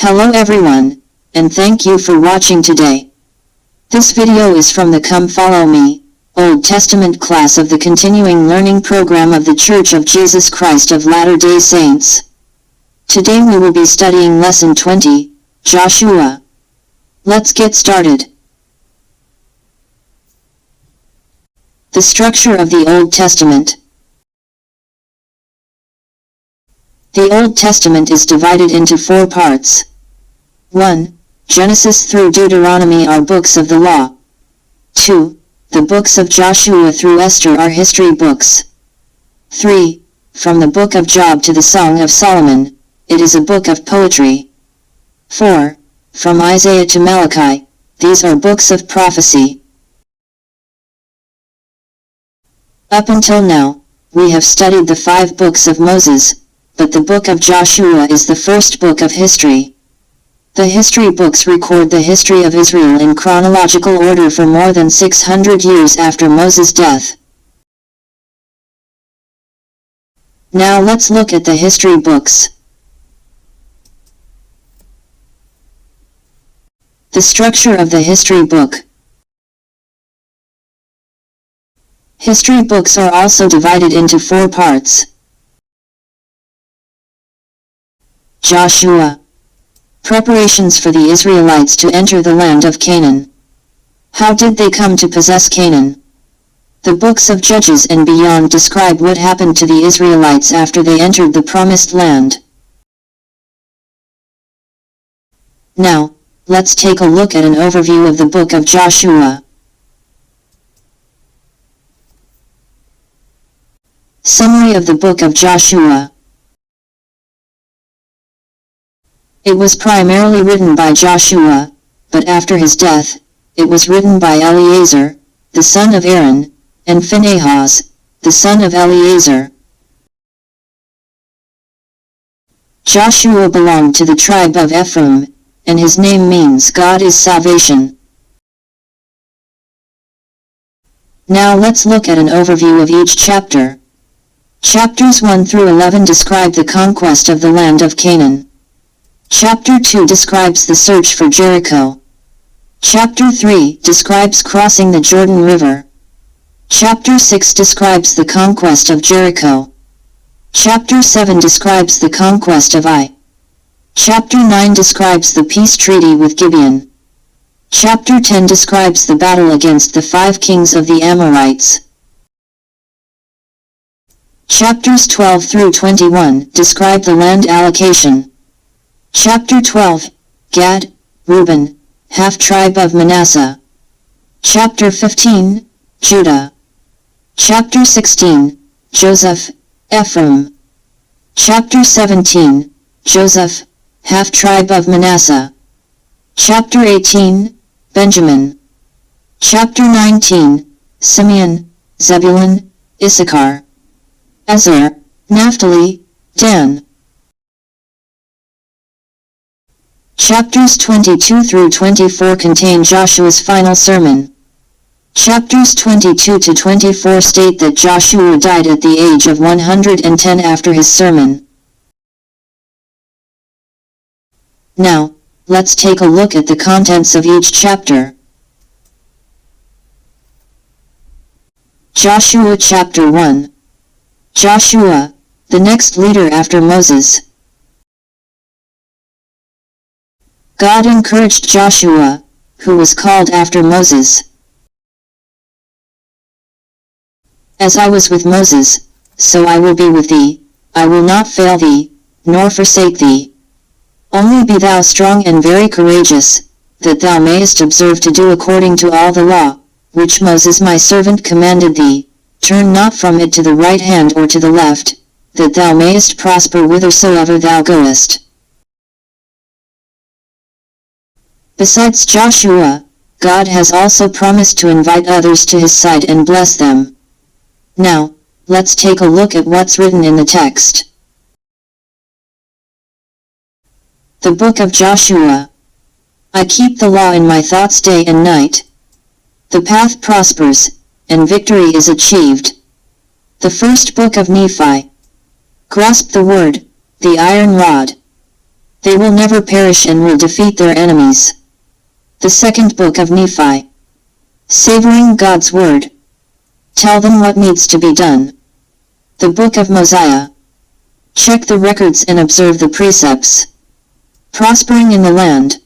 Hello everyone, and thank you for watching today. This video is from the Come Follow Me, Old Testament class of the Continuing Learning Program of the Church of Jesus Christ of Latter-day Saints. Today we will be studying Lesson 20, Joshua. Let's get started. The structure of the Old Testament. The Old Testament is divided into 4 parts. 1. Genesis through Deuteronomy are books of the law. 2. The books of Joshua through Esther are history books. 3. From the book of Job to the Song of Solomon, it is a book of poetry. 4. From Isaiah to Malachi, these are books of prophecy. Up until now, we have studied the 5 books of Moses, but the book of Joshua is the first book of history. The history books record the history of Israel in chronological order for more than 600 years after Moses' death. Now let's look at the history books. The structure of the history book. History books are also divided into 4 parts. Joshua. Preparations for the Israelites to enter the land of Canaan. How did they come to possess Canaan? The books of Judges and beyond describe what happened to the Israelites after they entered the Promised Land. Now, let's take a look at an overview of the book of Joshua. Summary of the book of Joshua. It was primarily written by Joshua, but after his death, it was written by Eleazar, the son of Aaron, and Phinehas, the son of Eleazar. Joshua belonged to the tribe of Ephraim, and his name means God is salvation. Now let's look at an overview of each chapter. Chapters 1 through 11 describe the conquest of the land of Canaan. Chapter 2 describes the search for Jericho. Chapter 3 describes crossing the Jordan River. Chapter 6 describes the conquest of Jericho. Chapter 7 describes the conquest of Ai. Chapter 9 describes the peace treaty with Gibeon. Chapter 10 describes the battle against the 5 kings of the Amorites. Chapters 12 through 21 describe the land allocation. Chapter 12, Gad, Reuben, half-tribe of Manasseh. Chapter 15, Judah. Chapter 16, Joseph, Ephraim. Chapter 17, Joseph, half-tribe of Manasseh. Chapter 18, Benjamin. Chapter 19, Simeon, Zebulun, Issachar. Asher, Naphtali, Dan. Chapters 22 through 24 contain Joshua's final sermon. Chapters 22 to 24 state that Joshua died at the age of 110 after his sermon. Now, let's take a look at the contents of each chapter. Joshua Chapter 1. Joshua, the next leader after Moses. God encouraged Joshua, who was called after Moses. As I was with Moses, so I will be with thee, I will not fail thee, nor forsake thee. Only be thou strong and very courageous, that thou mayest observe to do according to all the law, which Moses my servant commanded thee. Turn not from it to the right hand or to the left, that thou mayest prosper whithersoever thou goest. Besides Joshua, God has also promised to invite others to his side and bless them. Now, let's take a look at what's written in the text. The Book of Joshua. I keep the law in my thoughts day and night. The path prospers, and victory is achieved. The First Book of Nephi. Grasp the word, the iron rod. They will never perish and will defeat their enemies. The second book of Nephi. Savoring God's Word. Tell them what needs to be done. The book of Mosiah. Check the records and observe the precepts. Prospering in the land.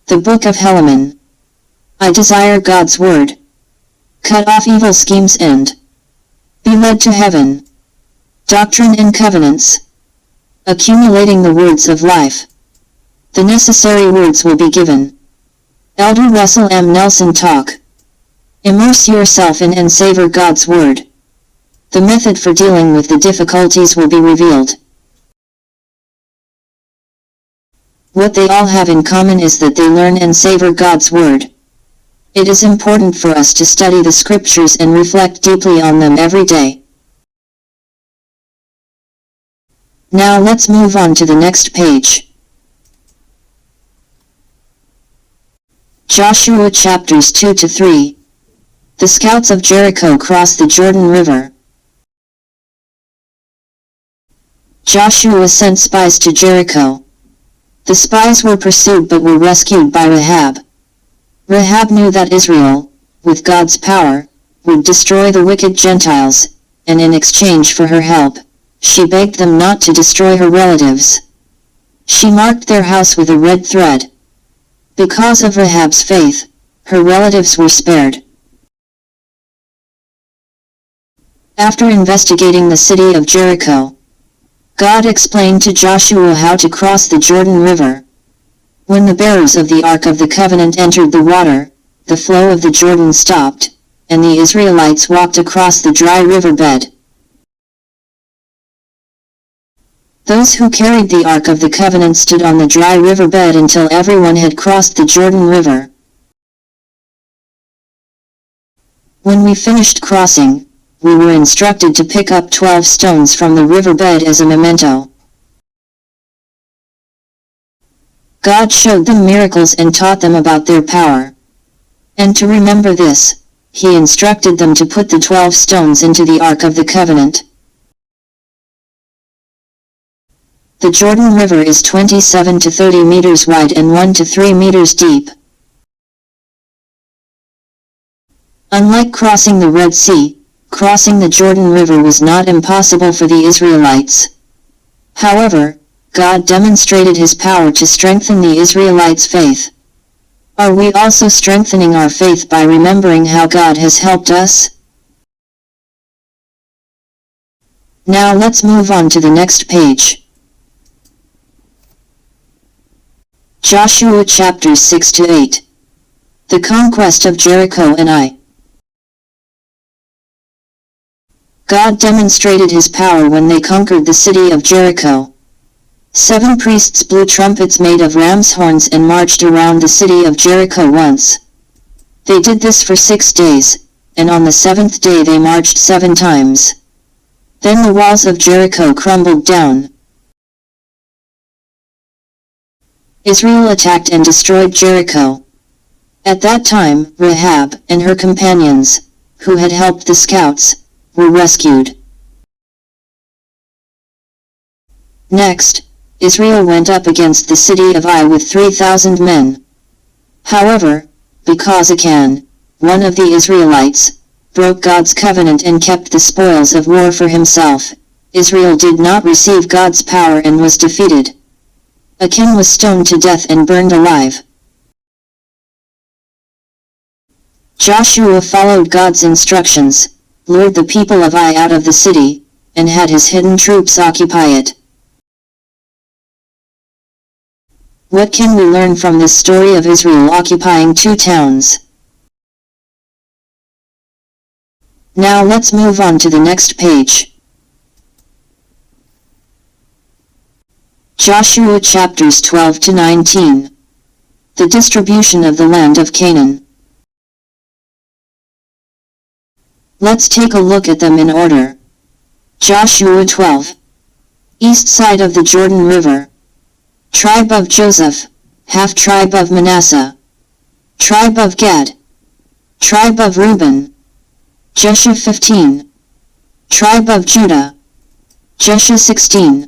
The book of Helaman. I desire God's Word. Cut off evil schemes and be led to heaven. Doctrine and Covenants. Accumulating the words of life. The necessary words will be given. Elder Russell M. Nelson Talk. Immerse yourself in and savor God's Word. The method for dealing with the difficulties will be revealed. What they all have in common is that they learn and savor God's Word. It is important for us to study the Scriptures and reflect deeply on them every day. Now let's move on to the next page. Joshua chapters 2 to 3. The scouts of Jericho cross the Jordan River. Joshua sent spies to Jericho. The spies were pursued but were rescued by Rahab. Rahab knew that Israel, with God's power, would destroy the wicked Gentiles, and in exchange for her help, she begged them not to destroy her relatives. She marked their house with a red thread. Because of Rahab's faith, her relatives were spared. After investigating the city of Jericho, God explained to Joshua how to cross the Jordan River. When the bearers of the Ark of the Covenant entered the water, the flow of the Jordan stopped, and the Israelites walked across the dry riverbed. Those who carried the Ark of the Covenant stood on the dry riverbed until everyone had crossed the Jordan River. When we finished crossing, we were instructed to pick up 12 stones from the riverbed as a memento. God showed them miracles and taught them about their power. And to remember this, He instructed them to put the 12 stones into the Ark of the Covenant. The Jordan River is 27 to 30 meters wide and 1 to 3 meters deep. Unlike crossing the Red Sea, crossing the Jordan River was not impossible for the Israelites. However, God demonstrated His power to strengthen the Israelites' faith. Are we also strengthening our faith by remembering how God has helped us? Now let's move on to the next page. Joshua chapters 6 to 8. The conquest of Jericho and Ai. God demonstrated His power when they conquered the city of Jericho. 7 priests blew trumpets made of ram's horns and marched around the city of Jericho once. They did this for 6 days, and on the 7th day they marched 7 times. Then the walls of Jericho crumbled down. Israel attacked and destroyed Jericho. At that time, Rahab and her companions, who had helped the scouts, were rescued. Next, Israel went up against the city of Ai with 3,000 men. However, because Achan, one of the Israelites, broke God's covenant and kept the spoils of war for himself, Israel did not receive God's power and was defeated. Achan was stoned to death and burned alive. Joshua followed God's instructions, lured the people of Ai out of the city, and had his hidden troops occupy it. What can we learn from this story of Israel occupying 2 towns? Now let's move on to the next page. Joshua chapters 12 to 19. The distribution of the land of Canaan. Let's take a look at them in order. Joshua 12. East side of the Jordan River. Tribe of Joseph, half tribe of Manasseh. Tribe of Gad. Tribe of Reuben. Jushua 15. Tribe of Judah. Jushua 16.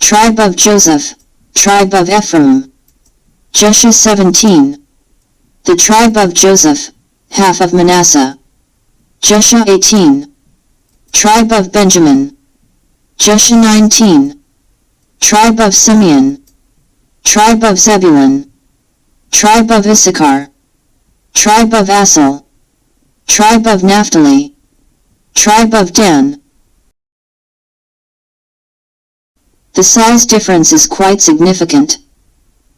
Tribe of Joseph, tribe of Ephraim. Jushua 17. The tribe of Joseph, half of Manasseh. Jushua 18. Tribe of Benjamin. Jushua 19. Tribe of Simeon. Tribe of Zebulun. Tribe of Issachar. Tribe of Asel. Tribe of Naphtali. Tribe of Dan. The size difference is quite significant.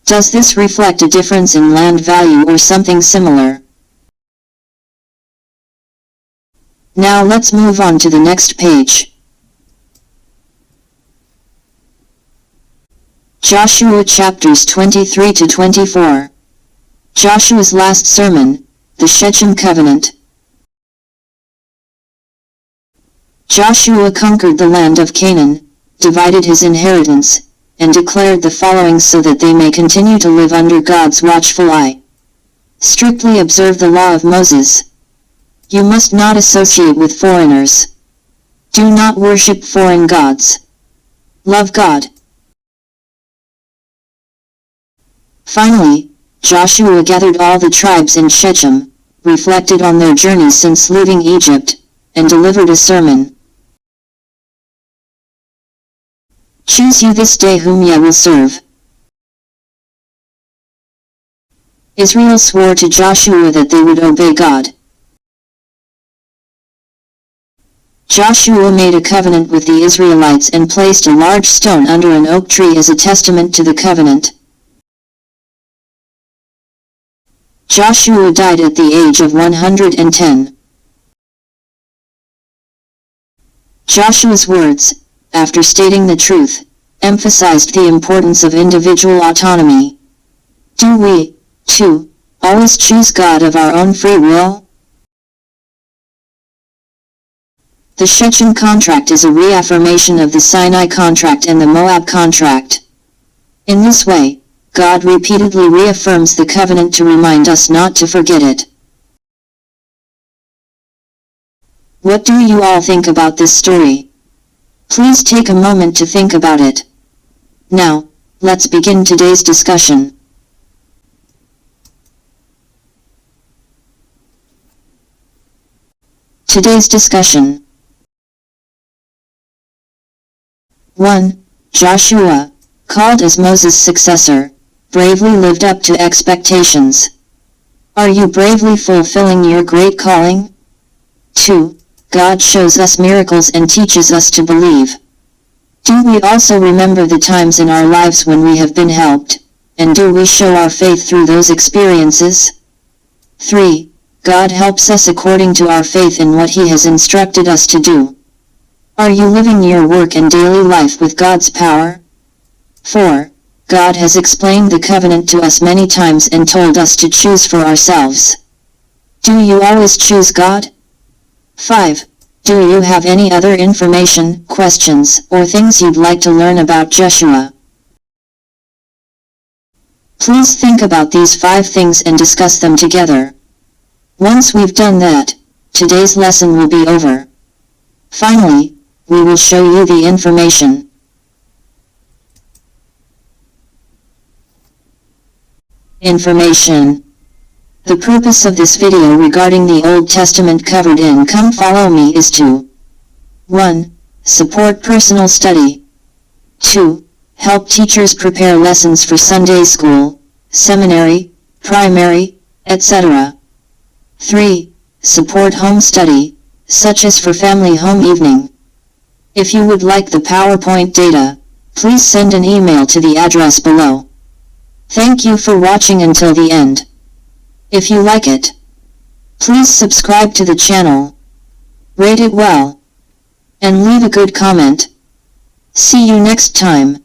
Does this reflect a difference in land value or something similar? Now let's move on to the next page. Joshua chapters 23 to 24. Joshua's last sermon, the Shechem covenant. Joshua conquered the land of Canaan, divided his inheritance, and declared the following so that they may continue to live under God's watchful eye. Strictly observe the law of Moses. You must not associate with foreigners. Do not worship foreign gods. Love God. Finally, Joshua gathered all the tribes in Shechem, reflected on their journey since leaving Egypt, and delivered a sermon. Choose you this day whom ye will serve. Israel swore to Joshua that they would obey God. Joshua made a covenant with the Israelites and placed a large stone under an oak tree as a testament to the covenant. Joshua died at the age of 110. Joshua's words, after stating the truth, emphasized the importance of individual autonomy. Do we, too, always choose God of our own free will? The Shechem contract is a reaffirmation of the Sinai contract and the Moab contract. In this way, God repeatedly reaffirms the covenant to remind us not to forget it. What do you all think about this story? Please take a moment to think about it. Now, let's begin today's discussion. Today's discussion. 1. Joshua, called as Moses' successor, bravely lived up to expectations. Are you bravely fulfilling your great calling? 2. God shows us miracles and teaches us to believe. Do we also remember the times in our lives when we have been helped, and do we show our faith through those experiences? 3. God helps us according to our faith in what He has instructed us to do. Are you living your work and daily life with God's power? 4. God has explained the covenant to us many times and told us to choose for ourselves. Do you always choose God? 5. Do you have any other information, questions, or things you'd like to learn about Joshua? Please think about these 5 things and discuss them together. Once we've done that, today's lesson will be over. Finally, we will show you the information. Information. The purpose of this video regarding the Old Testament covered in Come Follow Me is to 1. Support personal study. 2. Help teachers prepare lessons for Sunday school, seminary, primary, etc. 3. Support home study, such as for family home evening. If you would like the PowerPoint data, please send an email to the address below. Thank you for watching until the end. If you like it, please subscribe to the channel, rate it well, and leave a good comment. See you next time.